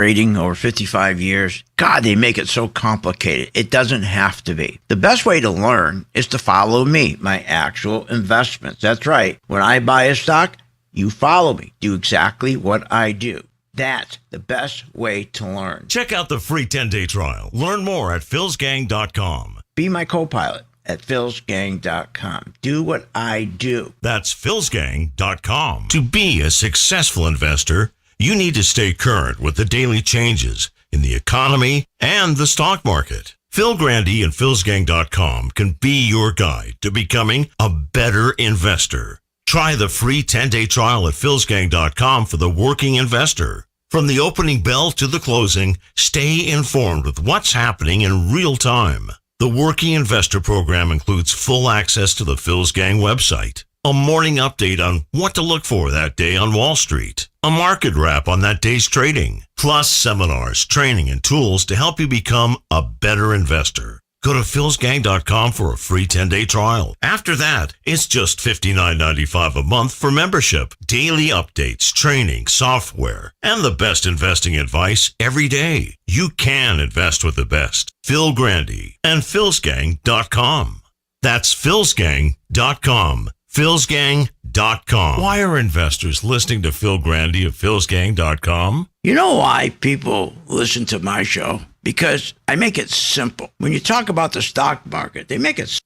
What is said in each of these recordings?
trading over 55 years. God, they make it so complicated. It doesn't have to be. The best way to learn is to follow me, my actual investments. That's right. When I buy a stock, you follow me. Do exactly what I do. That's the best way to learn. Check out the free 10-day trial. Learn more at philsgang.com. Be my co-pilot at philsgang.com. Do what I do. That's philsgang.com. To be a successful investor, you need to stay current with the daily changes in the economy and the stock market. Phil Grandy and philsgang.com can be your guide to becoming a better investor. Try the free 10-day trial at philsgang.com for the working investor. From the opening bell to the closing, stay informed with what's happening in real time. The Working Investor program includes full access to the Phil's Gang website, a morning update on what to look for that day on Wall Street, a market wrap on that day's trading, plus seminars, training, and tools to help you become a better investor. Go to philsgang.com for a free 10-day trial. After that, it's just $59.95 a month for membership, daily updates, training, software, and the best investing advice every day. You can invest with the best. Phil Grandy and philsgang.com. That's philsgang.com. philsgang.com. Why are investors listening to Phil Grandy of philsgang.com? You know why people listen to my show? Because I make it simple. When you talk about the stock market, they make it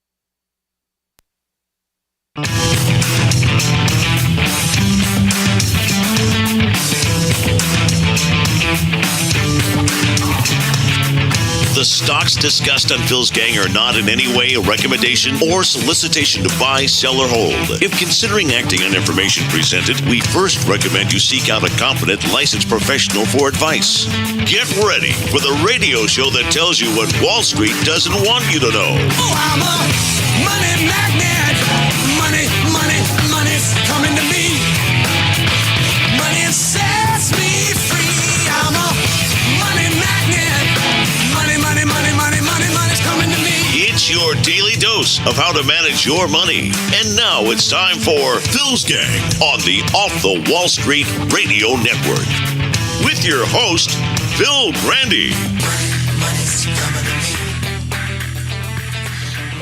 The stocks discussed on Phil's Gang are not in any way a recommendation or solicitation to buy, sell, or hold. If considering acting on information presented, we first recommend you seek out a competent, licensed professional for advice. Get ready for the radio show that tells you what Wall Street doesn't want you to know. Oh, I'm a money magnet. Money, money, money's coming to me. Money sets me free. I'm a money magnet. Money, money, money, money, money, money's coming to me. It's your daily dose of how to manage your money. And now it's time for Phil's Gang on the Off the Wall Street Radio Network. With your host, Phil Grandy. Money's coming to me.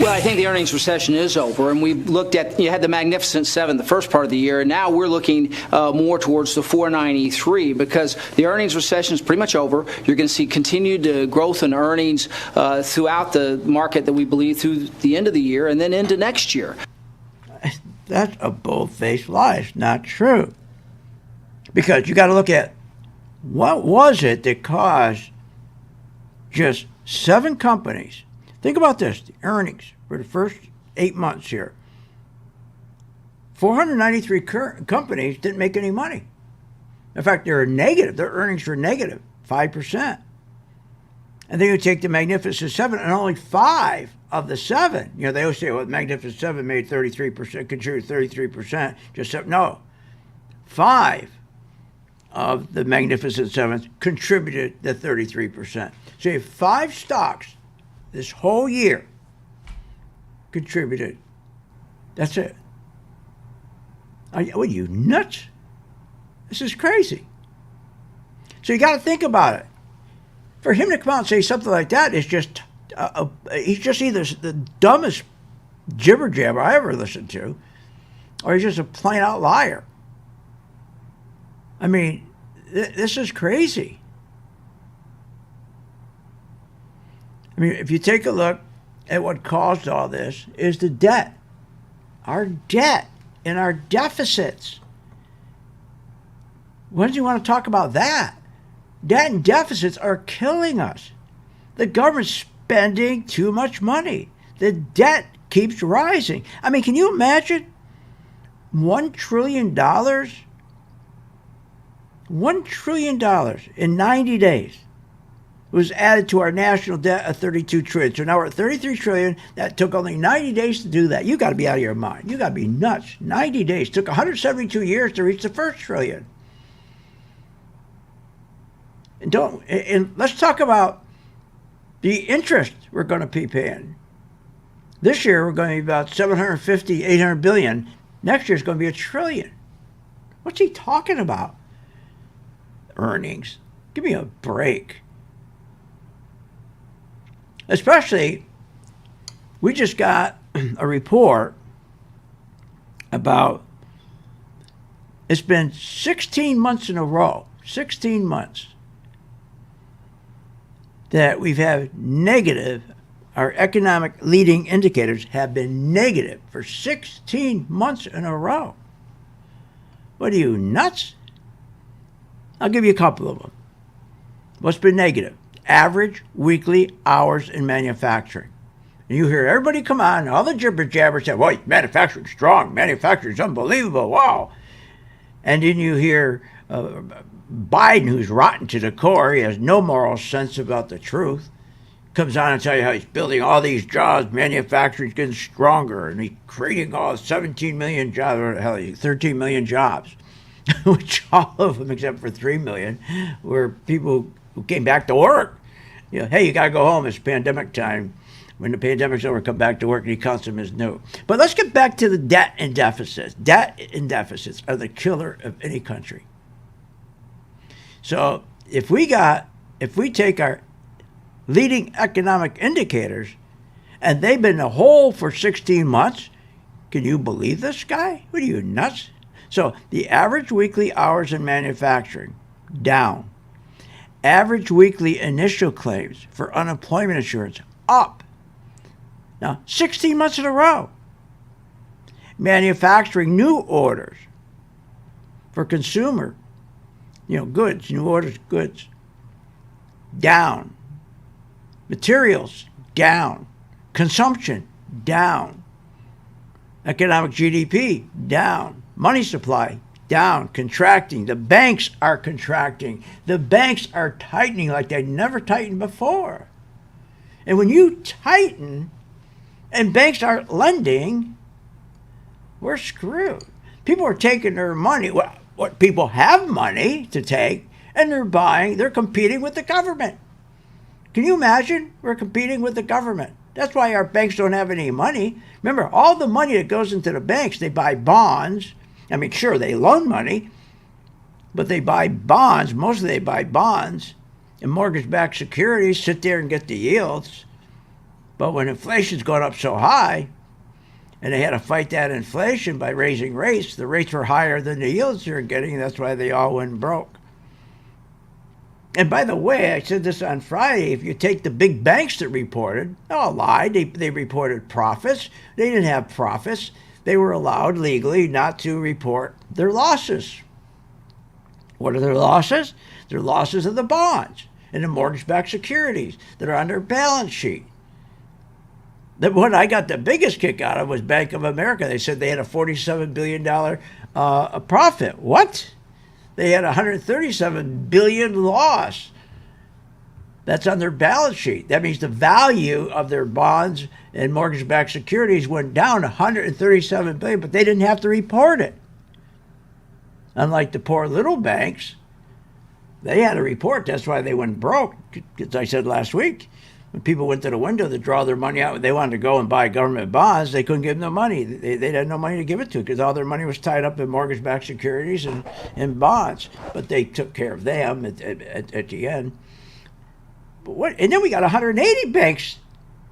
Well, I think the earnings recession is over, and we looked at, you had the Magnificent Seven the first part of the year, and now we're looking more towards the 493 because the earnings recession is pretty much over. You're going to see continued growth in earnings throughout the market that we believe through the end of the year and then into next year. That's a bold-faced lie. It's not true. Because you got to look at what was it that caused just 7 companies. Think about this, the earnings for the first 8 months here. 493 companies didn't make any money. In fact, they were negative. Their earnings were negative, 5%. And then you take the Magnificent Seven, and only 5 of the 7, you know, they always say, well, the Magnificent Seven made 33%, contributed 33%. No, 5 of the Magnificent Seven contributed the 33%. So you have 5 stocks this whole year contributed. That's it. Are you nuts? This is crazy. So you got to think about it. For him to come out and say something like that is just, he's just either the dumbest jibber jabber I ever listened to, or he's just a plain out liar. I mean, this is crazy. I mean, if you take a look at what caused all this is the debt. Our debt and our deficits. When do you want to talk about that? Debt and deficits are killing us. The government's spending too much money. The debt keeps rising. I mean, can you imagine $1 trillion? $1 trillion in 90 days was added to our national debt of $32 trillion. So now we're at $33 trillion. That took only 90 days to do that. You got to be out of your mind. You got to be nuts. 90 days. Took 172 years to reach the first trillion. And let's talk about the interest we're going to be paying. This year we're going to be about 750, 800 billion. Next year it's going to be $1 trillion. What's he talking about? Earnings. Give me a break. Especially, we just got a report about, it's been 16 months in a row, 16 months, that we've had negative, our economic leading indicators have been negative for 16 months in a row. What are you, nuts? I'll give you a couple of them. What's been negative? Average weekly hours in manufacturing. And you hear everybody come on, all the jibber jabbers say, well, manufacturing's strong, manufacturing's unbelievable, wow. And then you hear Biden, who's rotten to the core, he has no moral sense about the truth, comes on and tell you how he's building all these jobs, manufacturing's getting stronger, and he's creating all 17 million jobs, or hell, 13 million jobs, which all of them, except for 3 million, were people who came back to work. You know, hey, you got to go home. It's pandemic time. When the pandemic's over, come back to work, and he counts them as new. But let's get back to the debt and deficits. Debt and deficits are the killer of any country. So if we take our leading economic indicators, and they've been in a hole for 16 months, can you believe this guy? What are you, nuts? So the average weekly hours in manufacturing, down. Average weekly initial claims for unemployment insurance, up. Now, 16 months in a row. Manufacturing new orders for consumer, goods, new orders, goods, down. Materials, down. Consumption, down. Economic GDP, down. Money supply, down, contracting. The banks are contracting. The banks are tightening like they've never tightened before. And when you tighten and banks aren't lending, we're screwed. People are taking their money, what people have money to take, and they're competing with the government. Can you imagine? We're competing with the government. That's why our banks don't have any money. Remember, all the money that goes into the banks, they buy bonds. I mean, sure, they loan money, but they buy bonds. Mostly they buy bonds, and mortgage-backed securities, sit there and get the yields. But when inflation's gone up so high, and they had to fight that inflation by raising rates, the rates were higher than the yields they're getting. That's why they all went broke. And by the way, I said this on Friday, if you take the big banks that reported, they all lied. They reported profits. They didn't have profits. They were allowed legally not to report their losses. What are their losses? They're losses of the bonds and the mortgage-backed securities that are on their balance sheet. The one I got the biggest kick out of was Bank of America. They said they had a $47 billion profit. What? They had a $137 billion loss. That's on their balance sheet. That means the value of their bonds and mortgage-backed securities went down $137 billion, but they didn't have to report it. Unlike the poor little banks, they had to report. That's why they went broke. As I said last week, when people went to the window to draw their money out, they wanted to go and buy government bonds, they couldn't give them the money. They had no money to give it to because all their money was tied up in mortgage-backed securities and bonds. But they took care of them at the end. But and then we got 180 banks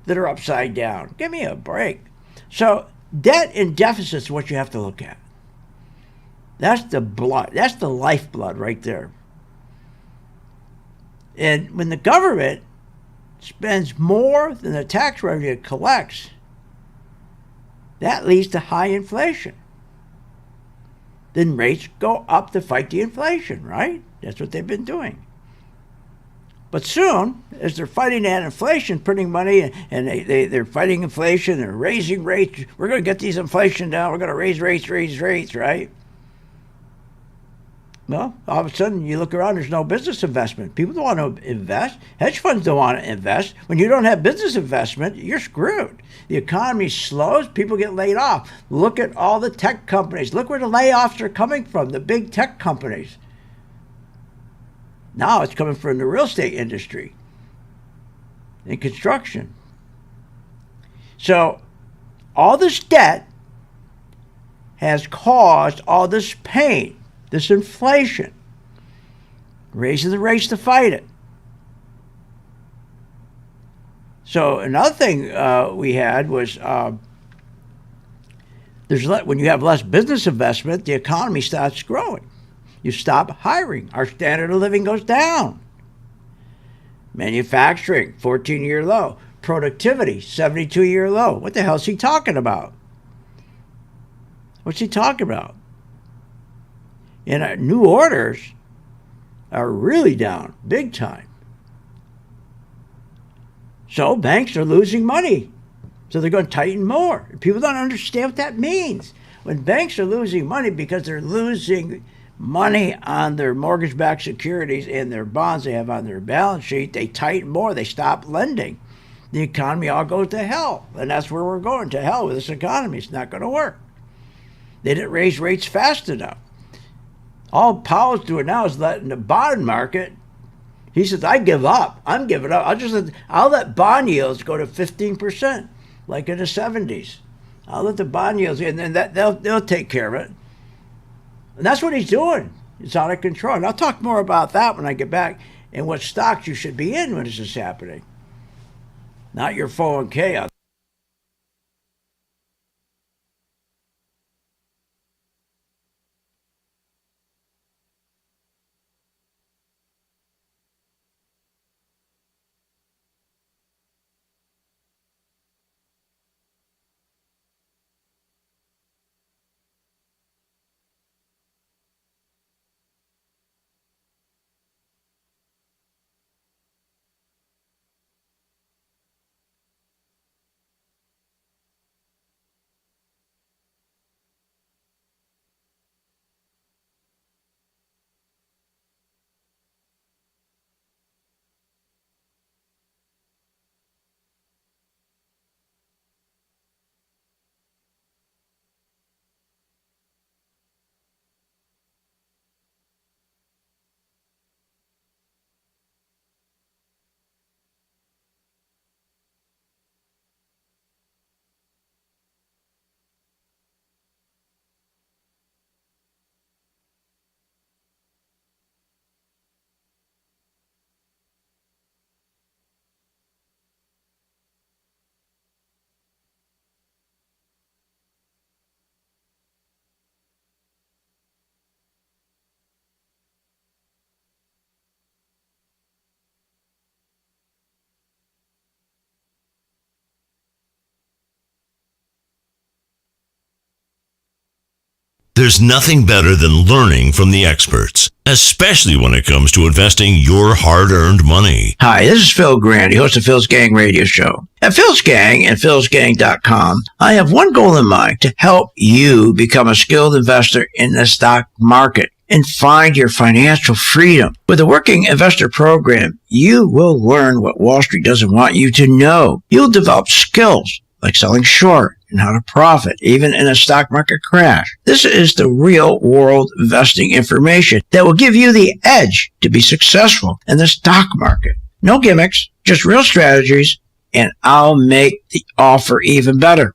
that are upside down. Give me a break. So debt and deficits is what you have to look at. That's the blood. That's the lifeblood right there. And when the government spends more than the tax revenue it collects, that leads to high inflation. Then rates go up to fight the inflation, right? That's what they've been doing. But soon, as they're fighting that inflation, printing money, and they're fighting inflation and raising rates, we're going to get these inflation down, we're going to raise rates, right? Well, all of a sudden, you look around, there's no business investment. People don't want to invest. Hedge funds don't want to invest. When you don't have business investment, you're screwed. The economy slows, people get laid off. Look at all the tech companies. Look where the layoffs are coming from, the big tech companies. Now it's coming from the real estate industry and construction. So all this debt has caused all this pain, this inflation. raising the rates to fight it. So another thing we had was when you have less business investment, the economy starts growing. You stop hiring. Our standard of living goes down. Manufacturing, 14-year low. Productivity, 72-year low. What the hell is he talking about? What's he talking about? And new orders are really down, big time. So banks are losing money. So they're going to tighten more. People don't understand what that means. When banks are losing money because they're losing money on their mortgage-backed securities and their bonds they have on their balance sheet, they tighten more. They stop lending. The economy all goes to hell. And that's where we're going, to hell with this economy. It's not going to work. They didn't raise rates fast enough. All Powell's doing now is letting the bond market, he says, I give up. I'm giving up. I'll let bond yields go to 15%, like in the 70s. I'll let the bond yields, and then they'll take care of it. And that's what he's doing. It's out of control. And I'll talk more about that when I get back and what stocks you should be in when this is happening. Not your 401k. There's nothing better than learning from the experts, especially when it comes to investing your hard-earned money. Hi, this is Phil Grandy, host of Phil's Gang Radio Show. At Phil's Gang and philsgang.com, I have one goal in mind: to help you become a skilled investor in the stock market and find your financial freedom. With the Working Investor Program, you will learn what Wall Street doesn't want you to know. You'll develop skills like selling short and how to profit, even in a stock market crash. This is the real-world investing information that will give you the edge to be successful in the stock market. No gimmicks, just real strategies, and I'll make the offer even better.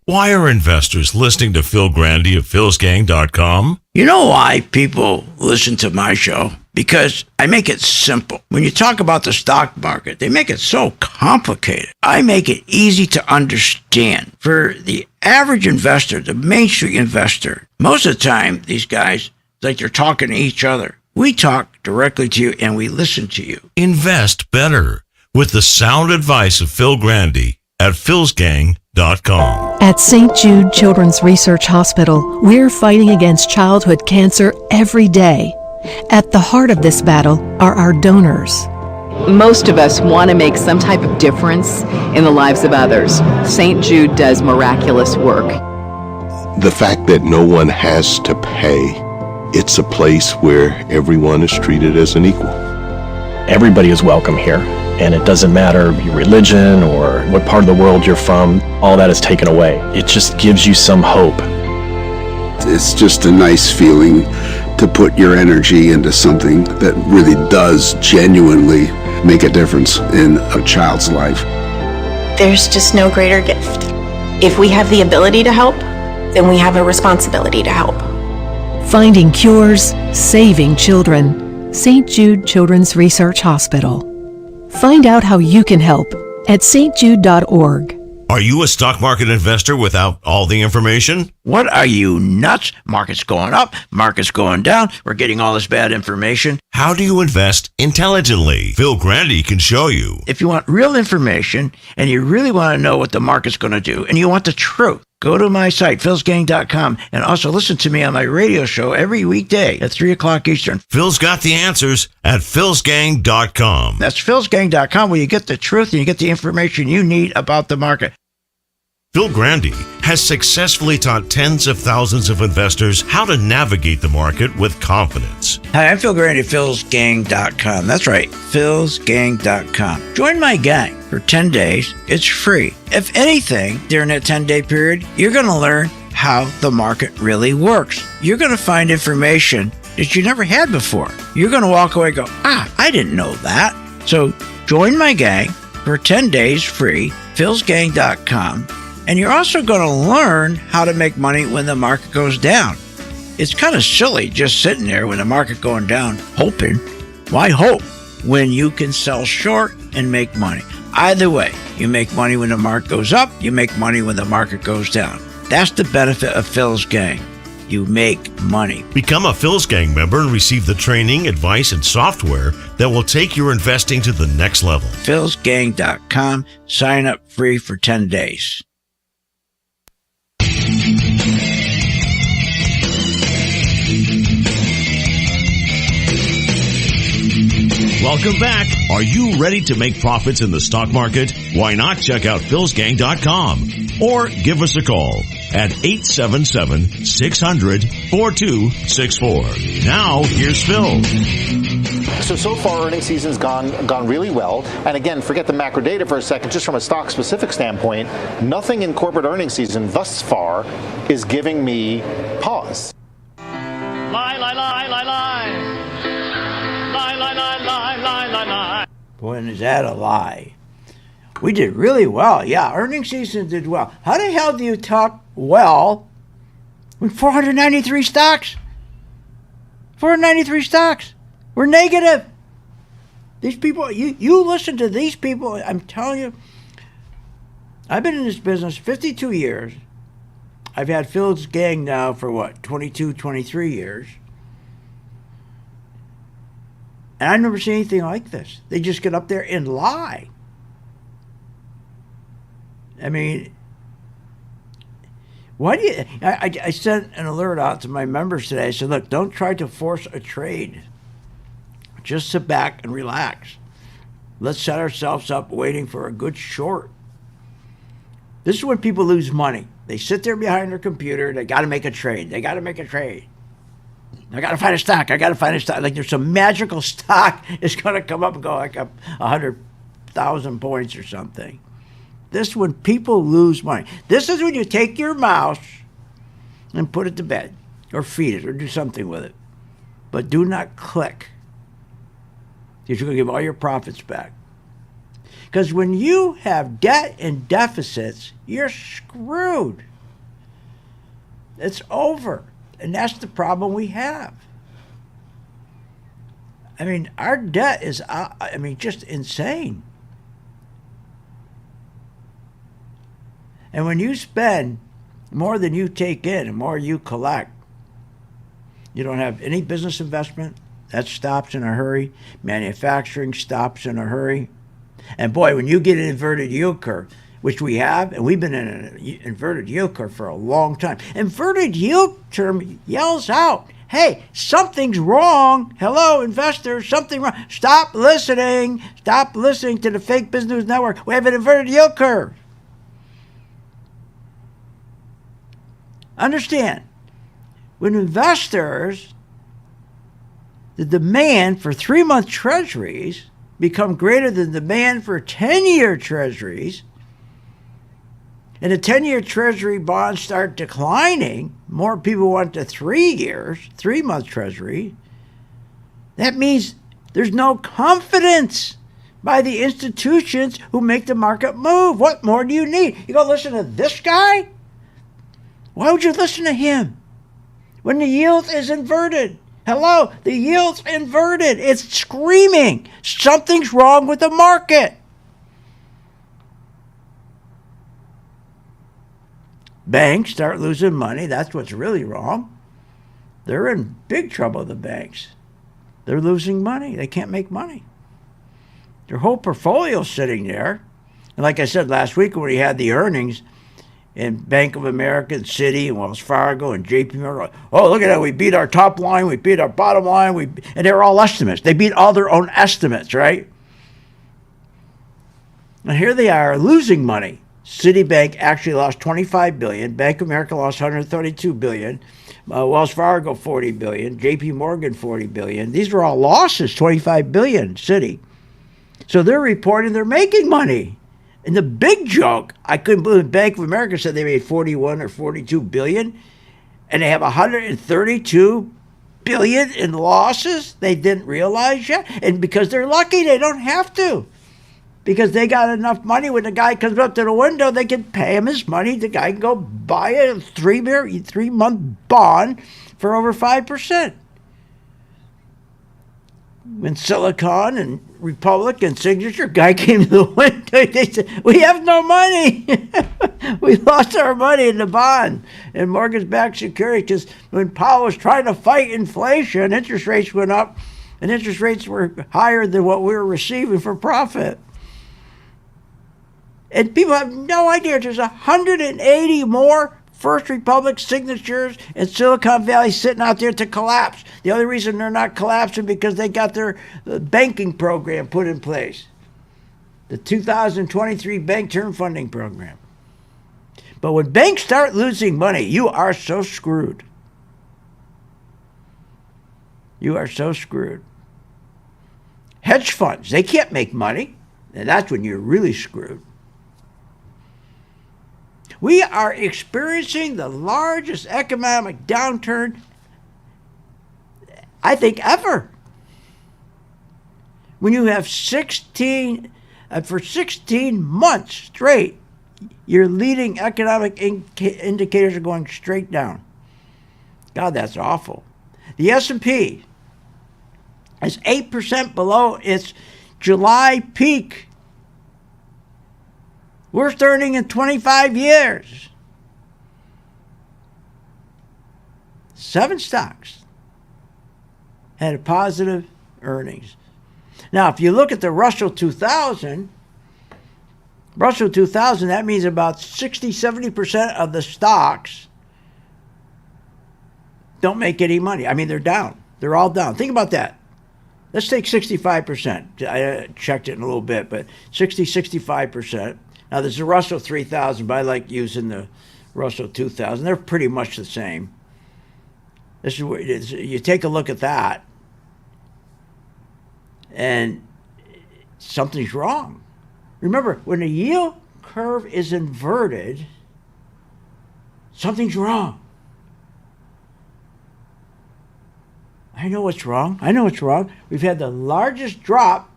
Why are investors listening to Phil Grandy of philsgang.com? You know why people listen to my show? Because I make it simple. When you talk about the stock market, they make it so complicated. I make it easy to understand. For the average investor, the Main Street investor, most of the time, these guys, like they're talking to each other. We talk directly to you and we listen to you. Invest better with the sound advice of Phil Grandy at philsgang.com. At St. Jude Children's Research Hospital, we're fighting against childhood cancer every day. At the heart of this battle are our donors. Most of us want to make some type of difference in the lives of others. St. Jude does miraculous work. The fact that no one has to pay, it's a place where everyone is treated as an equal. Everybody is welcome here, and it doesn't matter your religion or what part of the world you're from, all that is taken away. It just gives you some hope. It's just a nice feeling to put your energy into something that really does genuinely make a difference in a child's life. There's just no greater gift. If we have the ability to help, then we have a responsibility to help. Finding cures, saving children. St. Jude Children's Research Hospital. Find out how you can help at stjude.org. Are you a stock market investor without all the information? What are you, nuts? Market's going up, market's going down. We're getting all this bad information. How do you invest intelligently? Phil Grandy can show you. If you want real information and you really want to know what the market's going to do and you want the truth, go to my site, philsgang.com, and also listen to me on my radio show every weekday at 3 o'clock Eastern. Phil's got the answers at philsgang.com. That's philsgang.com, where you get the truth and you get the information you need about the market. Phil Grandy has successfully taught tens of thousands of investors how to navigate the market with confidence. Hi, I'm Phil Grandy, philsgang.com. That's right, philsgang.com. Join my gang for 10 days. It's free. If anything, during that 10-day period, you're going to learn how the market really works. You're going to find information that you never had before. You're going to walk away and go, I didn't know that. So join my gang for 10 days free, philsgang.com. And you're also going to learn how to make money when the market goes down. It's kind of silly just sitting there when the market going down, hoping. Why hope when you can sell short and make money? Either way, you make money when the market goes up, you make money when the market goes down. That's the benefit of Phil's Gang. You make money. Become a Phil's Gang member and receive the training, advice, and software that will take your investing to the next level. philsgang.com. Sign up free for 10 days. Welcome back. Are you ready to make profits in the stock market? Why not check out philsgang.com or give us a call at 877-600-4264. Now, here's Phil. So far, earnings season's gone really well. And again, forget the macro data for a second. Just from a stock-specific standpoint, nothing in corporate earnings season thus far is giving me pause. Lie, lie, lie, lie, lie. Lie, lie, lie, lie, lie, lie, lie. Boy, is that a lie. We did really well. Yeah, earnings season did well. How the hell do you talk well with 493 stocks? 493 stocks. We're negative. These people, you listen to these people, I'm telling you, I've been in this business 52 years. I've had Phil's Gang now for 22, 23 years. And I've never seen anything like this. They just get up there and lie. I mean, why do you... I sent an alert out to my members today. I said, look, don't try to force a trade. Just sit back and relax. Let's set ourselves up waiting for a good short. This is when people lose money. They sit there behind their computer. They got to make a trade. They got to make a trade. I got to find a stock. I got to find a stock. Like there's some magical stock is going to come up and go like up 100,000 points or something. This is when people lose money. This is when you take your mouse and put it to bed or feed it or do something with it. But do not click, because you're going to give all your profits back. Because when you have debt and deficits, you're screwed. It's over. And that's the problem we have. I mean, our debt is, just insane. And when you spend more than you take in and more you collect, you don't have any business investment. That stops in a hurry. Manufacturing stops in a hurry. And boy, when you get an inverted yield curve, which we have, and we've been in an inverted yield curve for a long time. Inverted yield term yells out, hey, something's wrong. Hello, investors, something wrong. Stop listening. Stop listening to the fake business network. We have an inverted yield curve. Understand, when investors, the demand for 3-month treasuries become greater than the demand for 10-year treasuries, and the 10-year treasury bonds start declining, more people want the 3-month treasury, that means there's no confidence by the institutions who make the market move. What more do you need? You go listen to this guy? Why would you listen to him when the yield is inverted? Hello, the yield's inverted. It's screaming. Something's wrong with the market. Banks start losing money. That's what's really wrong. They're in big trouble, the banks. They're losing money. They can't make money. Their whole portfolio's sitting there. And like I said last week when we had the earnings, and Bank of America and Citi and Wells Fargo and JP Morgan. Oh, look at that. We beat our top line. We beat our bottom line. And they're all estimates. They beat all their own estimates, right? And here they are losing money. Citibank actually lost $25 billion. Bank of America lost $132 billion. Wells Fargo, $40 billion. JP Morgan, $40 billion. These are all losses, $25 billion, Citi. So they're reporting they're making money. And the big joke, I couldn't believe Bank of America said they made 41 or 42 billion, and they have 132 billion in losses they didn't realize yet. And because they're lucky, they don't have to. Because they got enough money when the guy comes up to the window, they can pay him his money. The guy can go buy a 3-month bond for over 5%. When Silicon and Republic and Signature guy came to the window, they said, we have no money. We lost our money in the bond and mortgage-backed security because when Powell was trying to fight inflation, interest rates went up and interest rates were higher than what we were receiving for profit. And people have no idea. There's 180 more First Republic signatures in Silicon Valley sitting out there to collapse. The only reason they're not collapsing because they got their banking program put in place. The 2023 Bank Term Funding Program. But when banks start losing money, you are so screwed. You are so screwed. Hedge funds, they can't make money. And that's when you're really screwed. We are experiencing the largest economic downturn, I think, ever. When you have 16 months straight, your leading economic indicators are going straight down. God, that's awful. The S&P is 8% below its July peak. Worst earning in 25 years. 7 stocks had a positive earnings. Now, if you look at the Russell 2000, that means about 60-70% of the stocks don't make any money. I mean, they're down. They're all down. Think about that. Let's take 65%. I checked it in a little bit, but 65%. Now, there's the Russell 3000, but I like using the Russell 2000. They're pretty much the same. This is what it is. You take a look at that, and something's wrong. Remember, when the yield curve is inverted, something's wrong. I know what's wrong. We've had the largest drop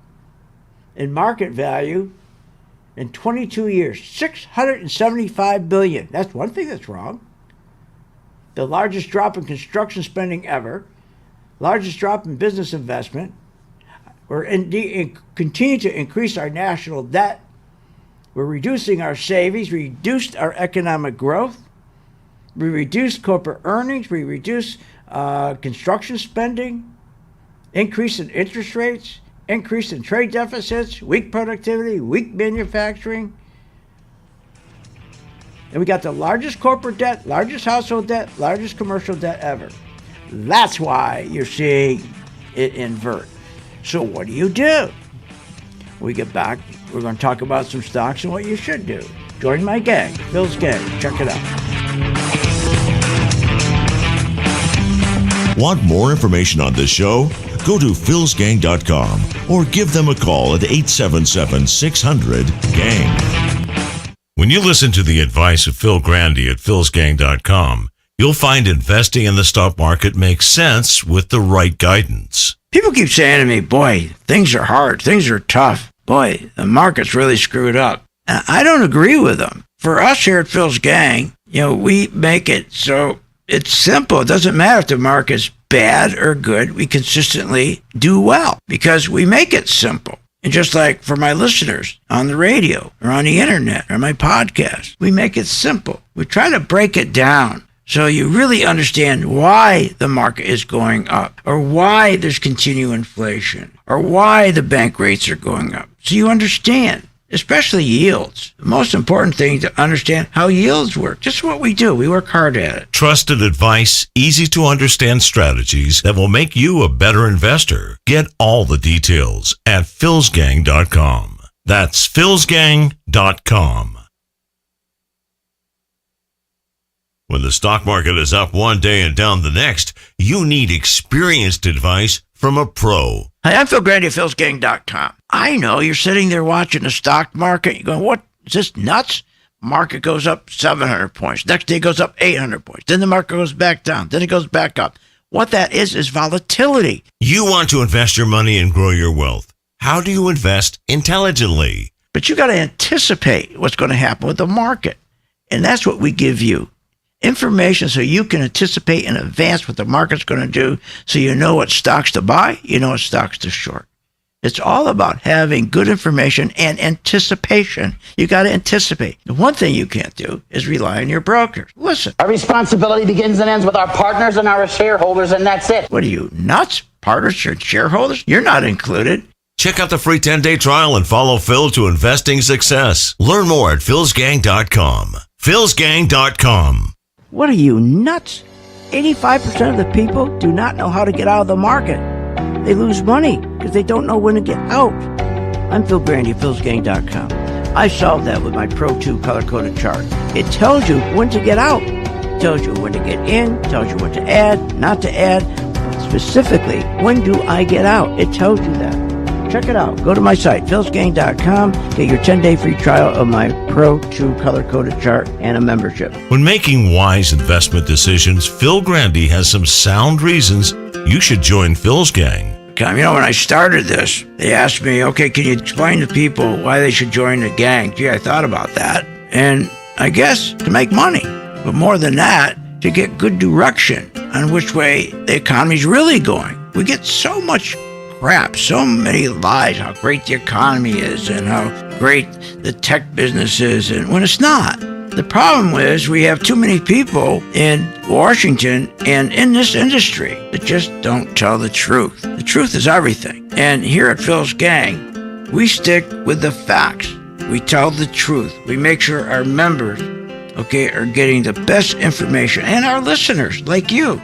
in market value in 22 years, $675 billion. That's one thing that's wrong. The largest drop in construction spending ever, largest drop in business investment. We're continue to increase our national debt. We're reducing our savings. We reduced our economic growth. We reduced corporate earnings. We reduced construction spending. Increase in interest rates. Increase in trade deficits, weak productivity, weak manufacturing. And we got the largest corporate debt, largest household debt, largest commercial debt ever. That's why you're seeing it invert. So what do? When we get back, we're going to talk about some stocks and what you should do. Join my gang, Phil's Gang. Check it out. Want more information on this show? Go to philsgang.com or give them a call at 877-600-GANG. When you listen to the advice of Phil Grandy at philsgang.com, you'll find investing in the stock market makes sense with the right guidance. People keep saying to me, boy, things are hard, things are tough. Boy, the market's really screwed up. And I don't agree with them. For us here at Phil's Gang, we make it so It's simple. It doesn't matter if the market's bad or good. We consistently do well because we make it simple. And just like for my listeners on the radio or on the internet or my podcast, we make it simple. We try to break it down so you really understand why the market is going up or why there's continued inflation or why the bank rates are going up. So you understand, especially yields. The most important thing to understand how yields work. Just what we do. We work hard at it. Trusted advice, easy to understand strategies that will make you a better investor. Get all the details at philsgang.com. That's philsgang.com. When the stock market is up one day and down the next, you need experienced advice from a pro. Hi, I'm Phil Grandy of philsgang.com. I know you're sitting there watching the stock market. You're going, what? Is this nuts? Market goes up 700 points. Next day it goes up 800 points. Then the market goes back down. Then it goes back up. What that is volatility. You want to invest your money and grow your wealth. How do you invest intelligently? But you got to anticipate what's going to happen with the market. And that's what we give you. Information so you can anticipate in advance what the market's going to do so you know what stocks to buy, you know what stocks to short. It's all about having good information and anticipation. You got to anticipate. The one thing you can't do is rely on your brokers. Listen. Our responsibility begins and ends with our partners and our shareholders, and that's it. What are you, nuts? Partners or shareholders? You're not included. Check out the free 10-day trial and follow Phil to investing success. Learn more at philsgang.com. philsgang.com. What are you, nuts? 85% of the people do not know how to get out of the market. They lose money because they don't know when to get out. I'm Phil Grandy of philsgang.com. I solved that with my Pro 2 color-coded chart. It tells you when to get out. It tells you when to get in, tells you what to add, not to add. Specifically, when do I get out? It tells you that. Check it out. Go to my site, philsgang.com. Get your 10-day free trial of my Pro 2 color-coded chart and a membership. When making wise investment decisions, Phil Grandy has some sound reasons you should join Phil's gang. You know, when I started this, they asked me, okay, can you explain to people why they should join the gang? Gee, I thought about that. And I guess to make money. But more than that, to get good direction on which way the economy's really going. We get so much crap, so many lies, how great the economy is and how great the tech business is, and when it's not. The problem is we have too many people in Washington and in this industry that just don't tell the truth. The truth is everything. And here at Phil's Gang, we stick with the facts. We tell the truth. We make sure our members, are getting the best information, and our listeners, like you.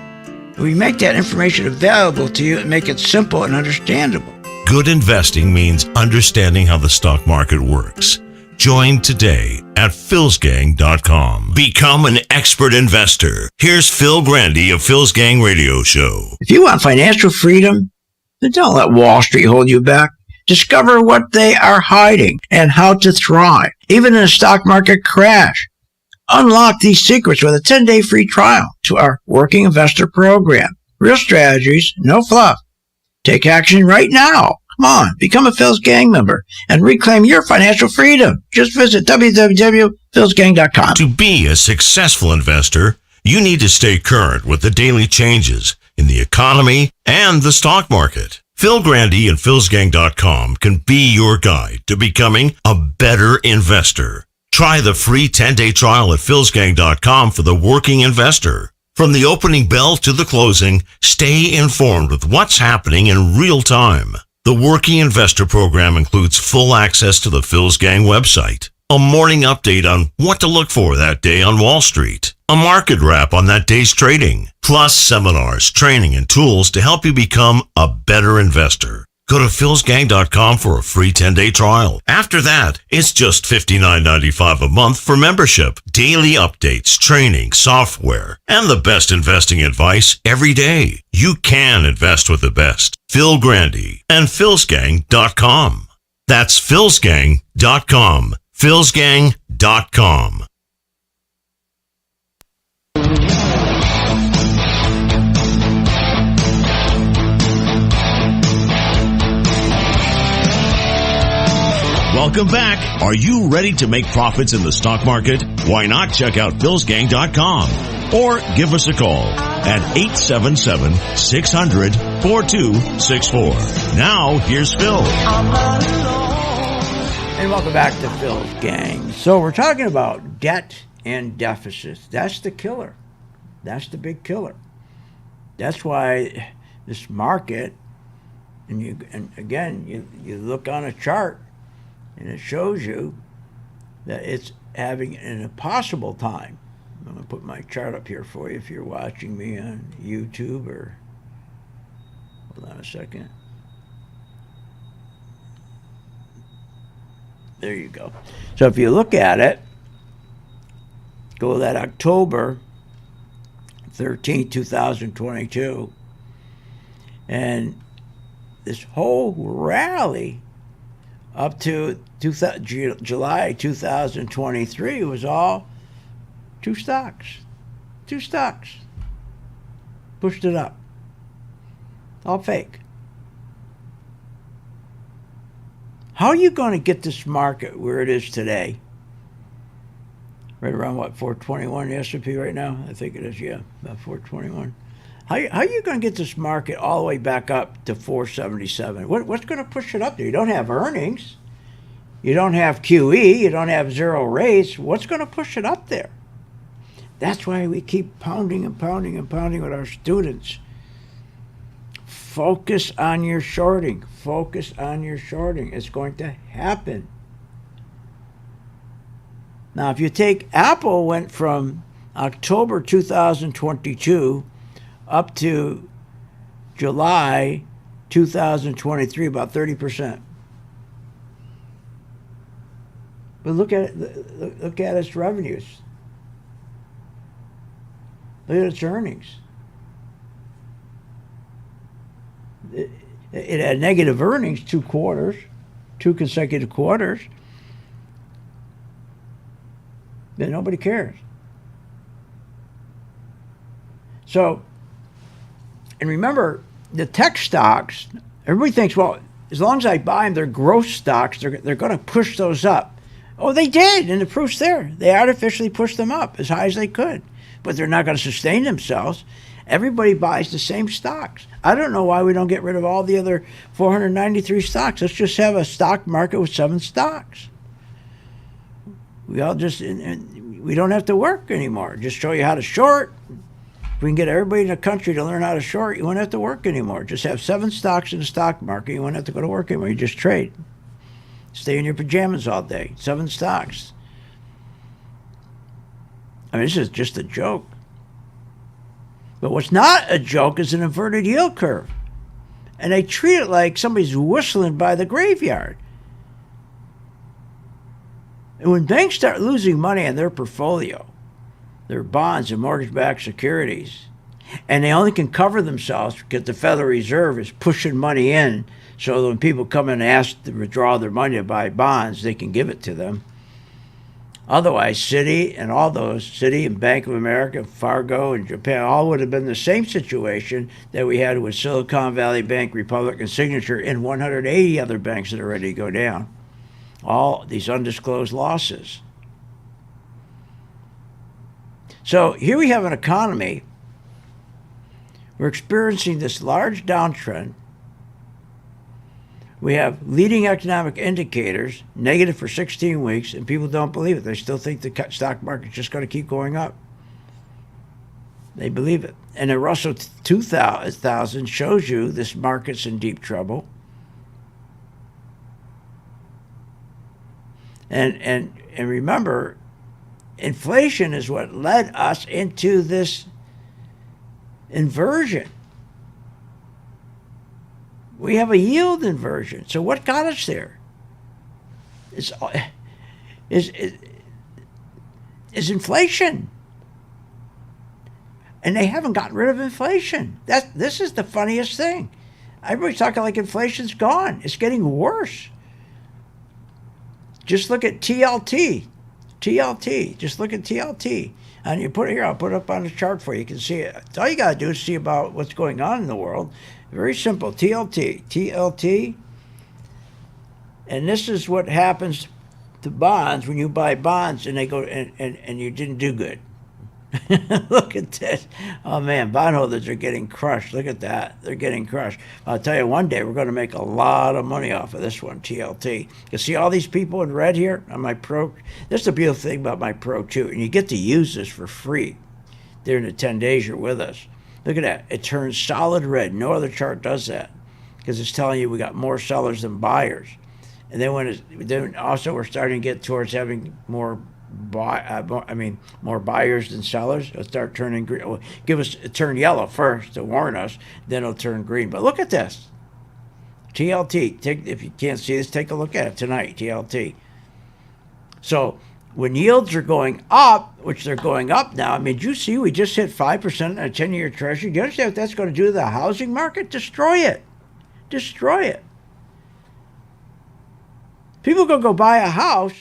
We make that information available to you and make it simple and understandable. Good investing means understanding how the stock market works. Join today at philsgang.com. Become an expert investor. Here's Phil Grandy of Phil's Gang Radio Show. If you want financial freedom, then don't let Wall Street hold you back. Discover what they are hiding and how to thrive, even in a stock market crash. Unlock these secrets with a 10-day free trial to our Working Investor Program. Real strategies, no fluff. Take action right now. Come on, become a Phil's Gang member and reclaim your financial freedom. Just visit www.philsgang.com. To be a successful investor, you need to stay current with the daily changes in the economy and the stock market. Phil Grandy and philsgang.com can be your guide to becoming a better investor. Try the free 10-day trial at philsgang.com for the working investor. From the opening bell to the closing, stay informed with what's happening in real time. The Working Investor Program includes full access to the Phil's Gang website, a morning update on what to look for that day on Wall Street, a market wrap on that day's trading, plus seminars, training, and tools to help you become a better investor. Go to philsgang.com for a free 10-day trial. After that, it's just $59.95 a month for membership, daily updates, training, software, and the best investing advice every day. You can invest with the best. Phil Grandy and philsgang.com. That's philsgang.com. philsgang.com. Welcome back. Are you ready to make profits in the stock market? Why not check out philsgang.com? or give us a call at 877-600-4264. Now, here's Phil. And welcome back to Phil's Gang. So we're talking about debt and deficits. That's the killer. That's the big killer. That's why this market, and again, you look on a chart, and it shows you that it's having an impossible time. I'm going to put my chart up here for you if you're watching me on YouTube or... Hold on a second. There you go. So if you look at it, go to that October 13, 2022, and this whole rally up to July 2023 was all two stocks. Pushed it up. All fake. How are you going to get this market where it is today? Right around, what, 421 the S&P right now? I think it is, yeah, about 421. How are you going to get this market all the way back up to 477? What's going to push it up there? You don't have earnings. You don't have QE. You don't have zero rates. What's going to push it up there? That's why we keep pounding and pounding and pounding with our students. Focus on your shorting. Focus on your shorting. It's going to happen. Now, if you take Apple went from October 2022 up to July 2023, about 30%. But look at it, look at its revenues. Look at its earnings. It had negative earnings 2 consecutive quarters. Then nobody cares. So, and remember, the tech stocks, everybody thinks, well, as long as I buy them, they're growth stocks, they're going to push those up. Oh, they did, and the proof's there. They artificially pushed them up as high as they could, but they're not going to sustain themselves. Everybody buys the same stocks. I don't know why we don't get rid of all the other 493 stocks. Let's just have a stock market with 7 stocks. We all just, and we don't have to work anymore. Just show you how to short. If we can get everybody in the country to learn how to short, you won't have to work anymore. Just have 7 stocks in the stock market. You won't have to go to work anymore. You just trade. Stay in your pajamas all day. 7 stocks. I mean, this is just a joke. But what's not a joke is an inverted yield curve. And they treat it like somebody's whistling by the graveyard. And when banks start losing money on their portfolio, their bonds and mortgage-backed securities, and they only can cover themselves because the Federal Reserve is pushing money in so that when people come in and ask to withdraw their money to buy bonds, they can give it to them. Otherwise, Citi and all those, Citi and Bank of America, Fargo and Japan, all would have been the same situation that we had with Silicon Valley Bank, Republic, and Signature, and 180 other banks that are ready to go down. All these undisclosed losses. So here we have an economy. We're experiencing this large downtrend. We have leading economic indicators, negative for 16 weeks, and people don't believe it. They still think the stock market's just going to keep going up. They believe it. And the Russell 2000 shows you this market's in deep trouble. And remember, inflation is what led us into this inversion. We have a yield inversion. So what got us there? Is inflation. And they haven't gotten rid of inflation. This is the funniest thing. Everybody's talking like inflation's gone. It's getting worse. Just look at TLT. Just look at TLT. And you put it here, I'll put it up on the chart for you. You can see it. All you got to do is see about what's going on in the world. Very simple. TLT. And this is what happens to bonds when you buy bonds and they go and you didn't do good. Look at this. Oh, man, bondholders are getting crushed. Look at that. They're getting crushed. I'll tell you, one day we're going to make a lot of money off of this one, TLT. You see all these people in red here on my Pro? This is the beautiful thing about my Pro, too. And you get to use this for free during the 10 days you're with us. Look at that. It turns solid red. No other chart does that because it's telling you we got more sellers than buyers. And then then also we're starting to get towards having more buyers than sellers. It'll start turning green. Well, turn yellow first to warn us, then it'll turn green. But look at this. TLT. If you can't see this, take a look at it tonight. TLT. So when yields are going up, which they're going up now, I mean, did you see we just hit 5% on a 10-year treasury? Do you understand what that's going to do to the housing market? Destroy it. Destroy it. People are going to go buy a house.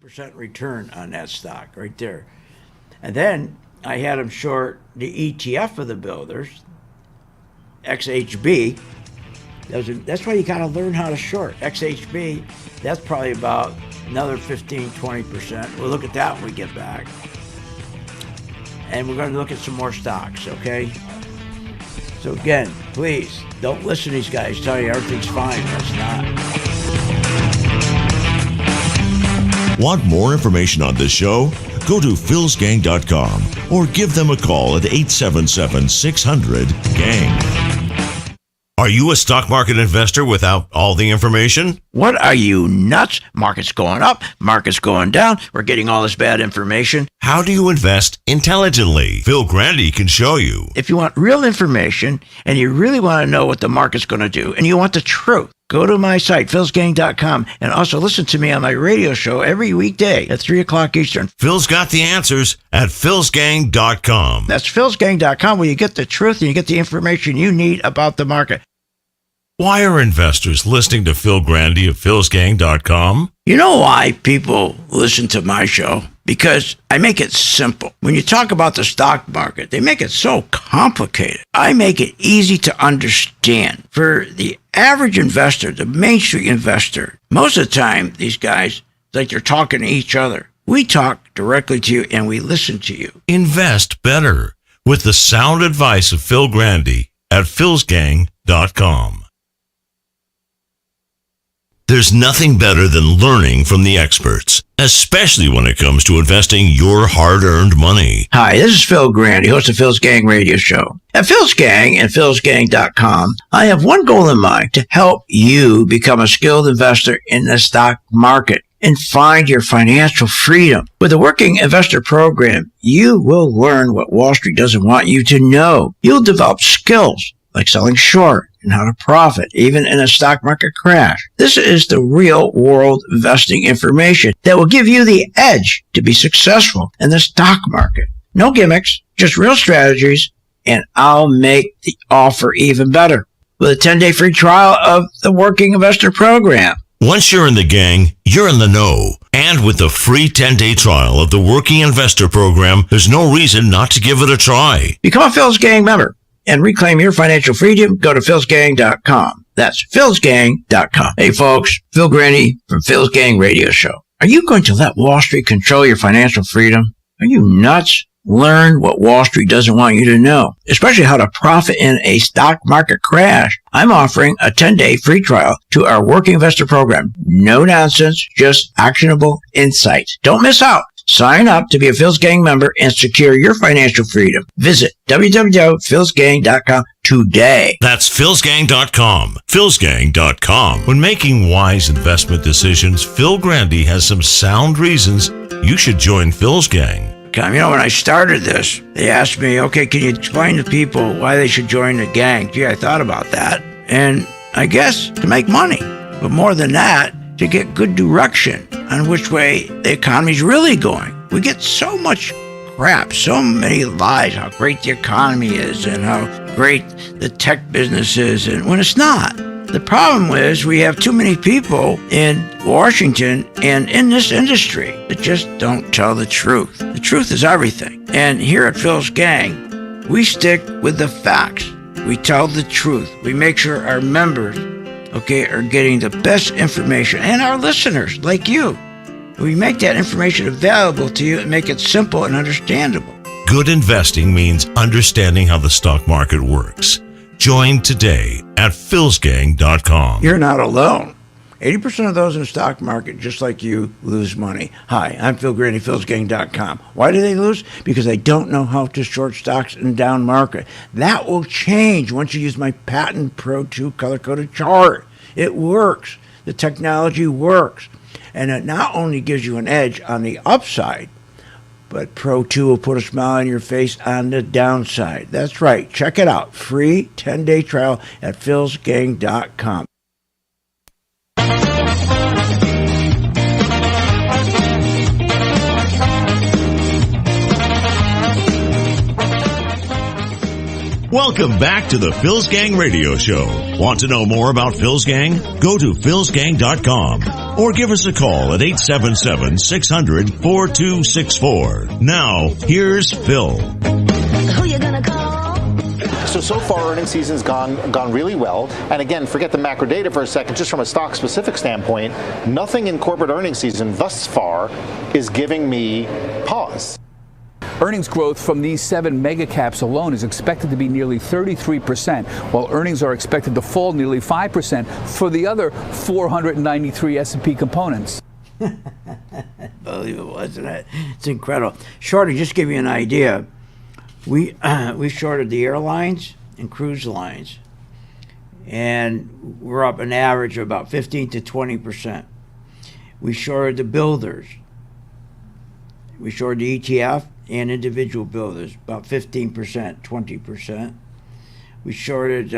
% return on that stock right there. And then I had them short the ETF of the builders, XHB. That's why you got to learn how to short. XHB, that's probably about another 15-20%. We'll look at that when we get back. And we're going to look at some more stocks, okay? So again, please, don't listen to these guys tell you everything's fine. That's not. Want more information on this show? Go to philsgang.com or give them a call at 877-600-GANG. Are you a stock market investor without all the information? What are you, nuts? Market's going up, market's going down. We're getting all this bad information. How do you invest intelligently? Phil Grandy can show you. If you want real information and you really want to know what the market's going to do and you want the truth, go to my site, philsgang.com, and also listen to me on my radio show every weekday at 3 o'clock Eastern. Phil's got the answers at philsgang.com. That's philsgang.com, where you get the truth and you get the information you need about the market. Why are investors listening to Phil Grandy of philsgang.com? You know why people listen to my show? Because I make it simple. When you talk about the stock market, they make it so complicated. I make it easy to understand. For the average investor, the Main Street investor, most of the time, these guys, like they're talking to each other. We talk directly to you and we listen to you. Invest better with the sound advice of Phil Grandy at philsgang.com. There's nothing better than learning from the experts, especially when it comes to investing your hard-earned money. Hi, this is Phil Grandy, host of Phil's Gang Radio Show. At Phil's Gang and philsgang.com, I have one goal in mind: to help you become a skilled investor in the stock market and find your financial freedom. With the Working Investor Program, you will learn what Wall Street doesn't want you to know. You'll develop skills like selling short and how to profit, even in a stock market crash. This is the real world investing information that will give you the edge to be successful in the stock market. No gimmicks, just real strategies, and I'll make the offer even better with a 10-day free trial of the Working Investor Program. Once you're in the gang, you're in the know. And with the free 10-day trial of the Working Investor Program, there's no reason not to give it a try. Become a Phil's Gang member and reclaim your financial freedom. Go to philsgang.com. That's philsgang.com. Hey folks, Phil Grandy from Phil's Gang Radio Show. Are you going to let Wall Street control your financial freedom? Are you nuts? Learn what Wall Street doesn't want you to know, especially how to profit in a stock market crash. I'm offering a 10-day free trial to our Working Investor Program. No nonsense, just actionable insights. Don't miss out. Sign up to be a Phil's Gang member and secure your financial freedom. Visit www.philsgang.com today. That's philsgang.com. Philsgang.com. When making wise investment decisions, Phil Grandy has some sound reasons you should join Phil's Gang. You know, when I started this, they asked me, okay, can you explain to people why they should join the gang? Gee, I thought about that. And I guess to make money. But more than that, to get good direction on which way the economy's really going. We get so much crap, so many lies, how great the economy is and how great the tech business is, and when it's not. The problem is we have too many people in Washington and in this industry that just don't tell the truth. The truth is everything. And here at Phil's Gang, we stick with the facts. We tell the truth. We make sure our members, are getting the best information, and our listeners, like you. We make that information available to you and make it simple and understandable. Good investing means understanding how the stock market works. Join today at philsgang.com. You're not alone. 80% of those in the stock market, just like you, lose money. Hi, I'm Phil Grandy, philsgang.com. Why do they lose? Because they don't know how to short stocks in down market. That will change once you use my patent Pro 2 color-coded chart. It works. The technology works. And it not only gives you an edge on the upside, but Pro 2 will put a smile on your face on the downside. That's right. Check it out. Free 10-day trial at philsgang.com. Welcome back to the Phil's Gang Radio Show. Want to know more about Phil's Gang? Go to philsgang.com or give us a call at 877-600-4264. Now, here's Phil. Who you gonna call? So far, earnings season's gone really well. And again, forget the macro data for a second. Just from a stock-specific standpoint, nothing in corporate earnings season thus far is giving me pause. Earnings growth from these 7 mega caps alone is expected to be nearly 33%, while earnings are expected to fall nearly 5% for the other 493 S&P components. Unbelievable, isn't it? It's incredible. Shorty, just to give you an idea, we shorted the airlines and cruise lines. and we're up an average of about 15 to 20%. We shorted the builders. We shorted the ETF and individual builders, about 15%, 20%. We shorted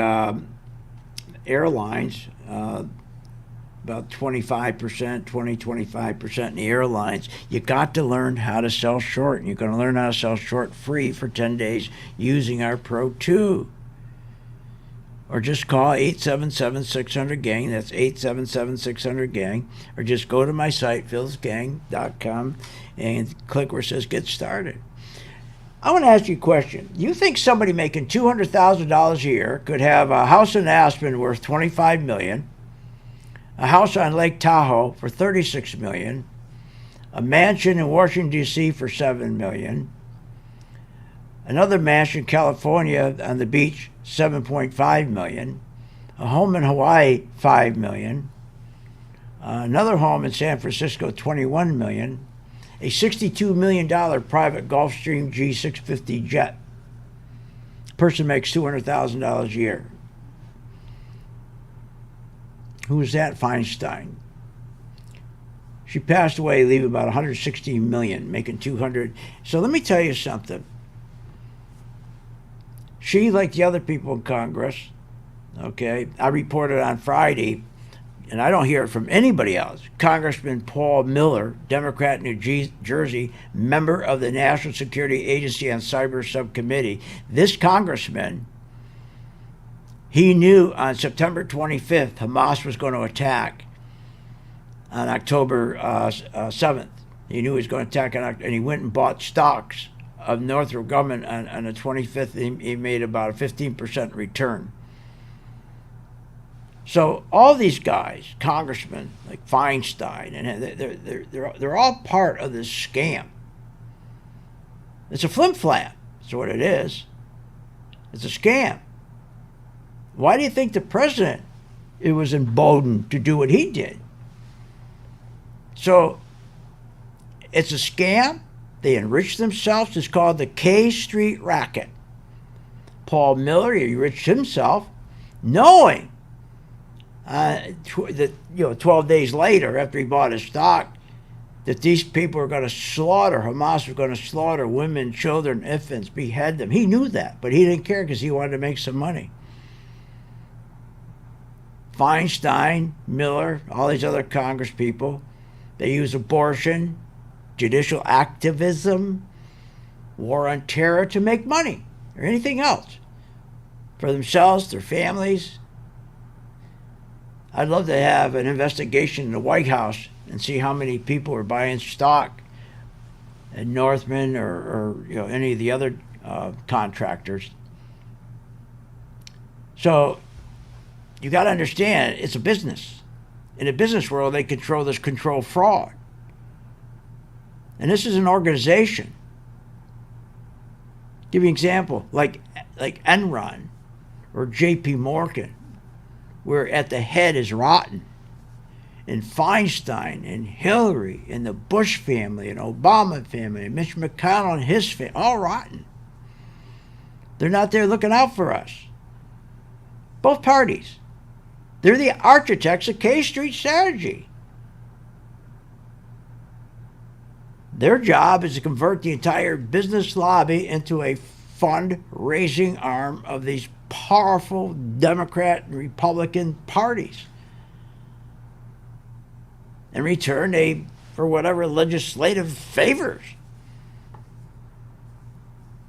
airlines, about 25%, 25% in the airlines. You got to learn how to sell short, and you're going to learn how to sell short free for 10 days using our Pro 2. Or just call 877-600-GANG. That's 877-600-GANG. Or just go to my site, philsgang.com, and click where it says Get Started. I want to ask you a question. You think somebody making $200,000 a year could have a house in Aspen worth $25 million, a house on Lake Tahoe for $36 million, a mansion in Washington, D.C. for $7 million, another mansion in California on the beach, $7.5 million, a home in Hawaii, $5 million, another home in San Francisco, $21 million, a $62 million private Gulfstream G650 jet. Person makes $200,000 a year. Who is that? Feinstein. She passed away, leaving about $160 million, making $200. So let me tell you something. She, like the other people in Congress, okay, I reported on Friday, and I don't hear it from anybody else. Congressman Paul Miller, Democrat, New Jersey, member of the National Security Agency on Cyber Subcommittee. This congressman, he knew on September 25th Hamas was going to attack on October 7th. He knew he was going to attack, and he went and bought stocks of Northrop Grumman on the 25th. He made about a 15% return. So all these guys, congressmen like Feinstein, and they're all part of this scam. It's a flim-flam. That's what it is. It's a scam. Why do you think the president was emboldened to do what he did? So it's a scam. They enrich themselves. It's called the K Street Racket. Paul Miller, he enriched himself, knowing that 12 days later, after he bought his stock, that these people are going to slaughter, Hamas was going to slaughter women, children, infants, behead them. He knew that, but he didn't care because he wanted to make some money. Feinstein, Miller, all these other Congress people, they use abortion, judicial activism, war on terror to make money or anything else for themselves, their families. I'd love to have an investigation in the White House and see how many people are buying stock at Northman or any of the other contractors. So you got to understand, it's a business. In the business world, they control fraud. And this is an organization. Give you an example, like Enron or J.P. Morgan, where at the head is rotten. And Feinstein and Hillary and the Bush family and Obama family and Mitch McConnell and his family, all rotten. They're not there looking out for us. Both parties. They're the architects of K Street strategy. Their job is to convert the entire business lobby into a fundraising arm of these powerful Democrat and Republican parties. In return, for whatever legislative favors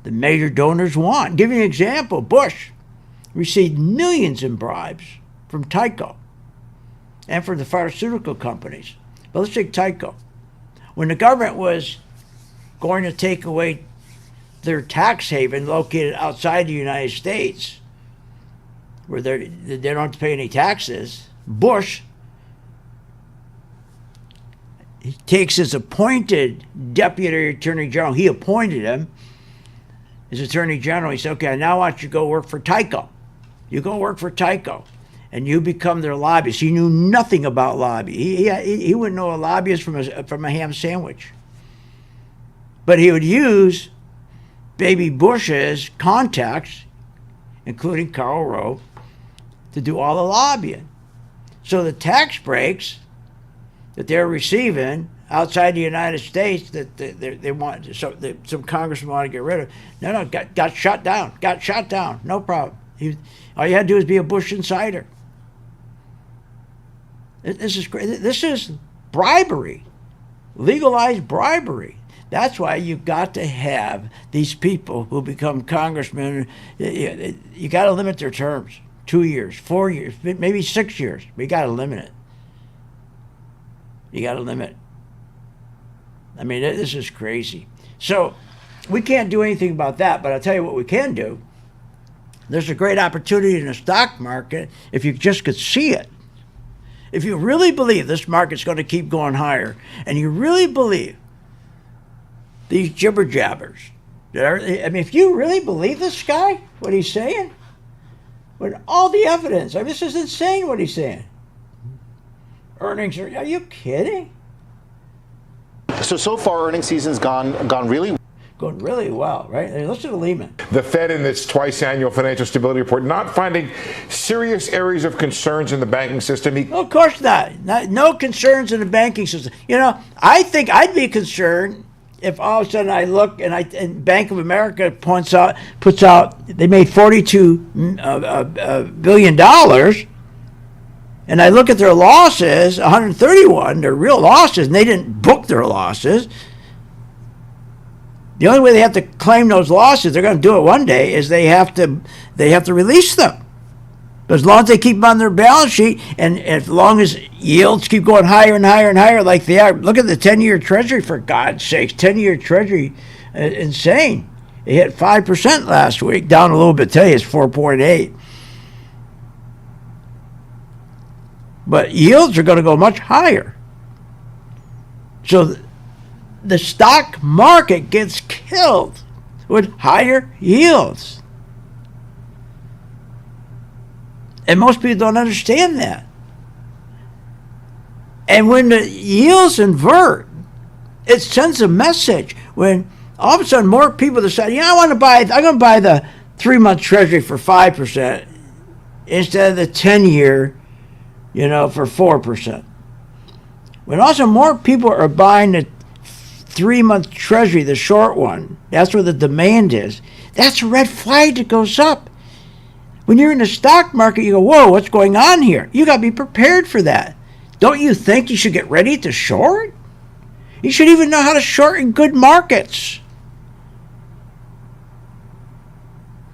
the major donors want. Give you an example. Bush received millions in bribes from Tyco and from the pharmaceutical companies. But let's take Tyco. When the government was going to take away their tax haven located outside the United States, where they don't have to pay any taxes, Bush, he takes his appointed deputy attorney general, he appointed him as attorney general. He said, okay, now I want you to go work for Tyco. You go work for Tyco, and you become their lobbyist. He knew nothing about lobby. He wouldn't know a lobbyist from a ham sandwich. But he would use baby Bush's contacts, including Karl Rove, to do all the lobbying. So the tax breaks that they're receiving outside the United States that they want, some congressmen want to get rid of. No, got shut down. Got shut down. No problem. All you had to do is be a Bush insider. This is crazy. This is bribery, legalized bribery. That's why you've got to have these people who become congressmen. You got to limit their terms. 2 years, 4 years, maybe 6 years. We got to limit it. You got to limit. I mean, this is crazy. So we can't do anything about that, but I'll tell you what we can do. There's a great opportunity in the stock market if you just could see it. If you really believe this market's going to keep going higher, and you really believe these jibber jabbers, if you really believe this guy, what he's saying, with all the evidence, this is insane what he's saying. Earnings are you kidding? So far, earnings season's gone really going really well, right? Listen to Lehman. The Fed in its twice annual financial stability report not finding serious areas of concerns in the banking system. Well, of course not. No concerns in the banking system. I think I'd be concerned if all of a sudden I look and Bank of America puts out they made $42 billion, and I look at their losses, 131, their real losses, and they didn't book their losses. The only way they have to claim those losses, they're going to do it one day, is they have to release them. But as long as they keep them on their balance sheet, and as long as yields keep going higher and higher and higher like they are, look at the 10-year Treasury, for God's sakes. 10-year Treasury, insane. It hit 5% last week, down a little bit today, it's 4.8. But yields are going to go much higher. So the stock market gets killed with higher yields. And most people don't understand that. And when the yields invert, it sends a message. When all of a sudden more people decide, I'm going to buy the 3-month Treasury for 5% instead of the 10-year, for 4%. When also more people are buying the 3-month Treasury, the short one, that's where the demand is. That's a red flag that goes up. When you're in the stock market, you go, whoa, what's going on here? You got to be prepared for that. Don't you think you should get ready to short? You should even know how to short in good markets.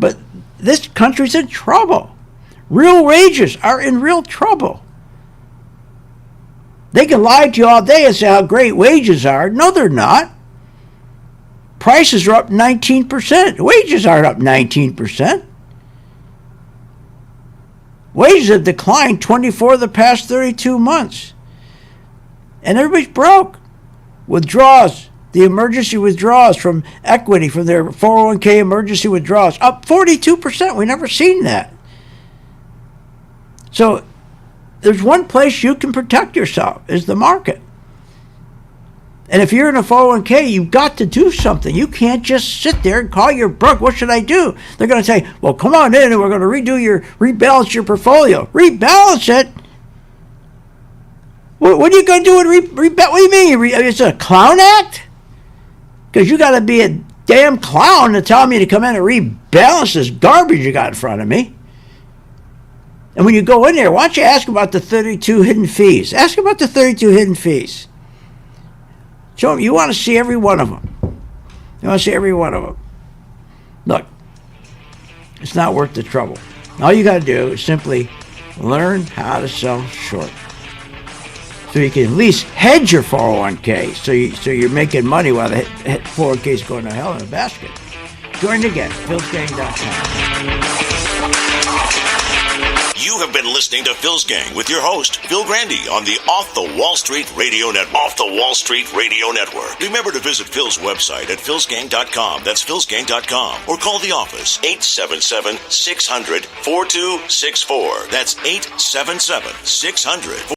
But this country's in trouble. Real wages are in real trouble. They can lie to you all day and say how great wages are. No, they're not. Prices are up 19%. Wages aren't up 19%. Wages have declined 24 of the past 32 months. And everybody's broke. Withdrawals, the emergency withdrawals from equity, from their 401k emergency withdrawals, up 42%. We've never seen that. So there's one place you can protect yourself, is the market. And if you're in a 401k, you've got to do something. You can't just sit there and call your broke. What should I do? They're going to say, well, come on in and we're going to rebalance your portfolio. Rebalance it? What are you going to do with rebalance? What do you mean? It's a clown act? Because you got to be a damn clown to tell me to come in and rebalance this garbage you got in front of me. And when you go in there, why don't you ask about the 32 hidden fees? Ask about the 32 hidden fees. Show them, you want to see every one of them. You want to see every one of them. Look, it's not worth the trouble. All you got to do is simply learn how to sell short. So you can at least hedge your 401k so you're making money while the 401k is going to hell in a basket. Join again, philsgang.com. You have been listening to Phil's Gang with your host, Phil Grandy, on the Off the Wall Street Radio Network. Off the Wall Street Radio Network. Remember to visit Phil's website at philsgang.com. That's philsgang.com. Or call the office, 877-600-4264. That's 877-600.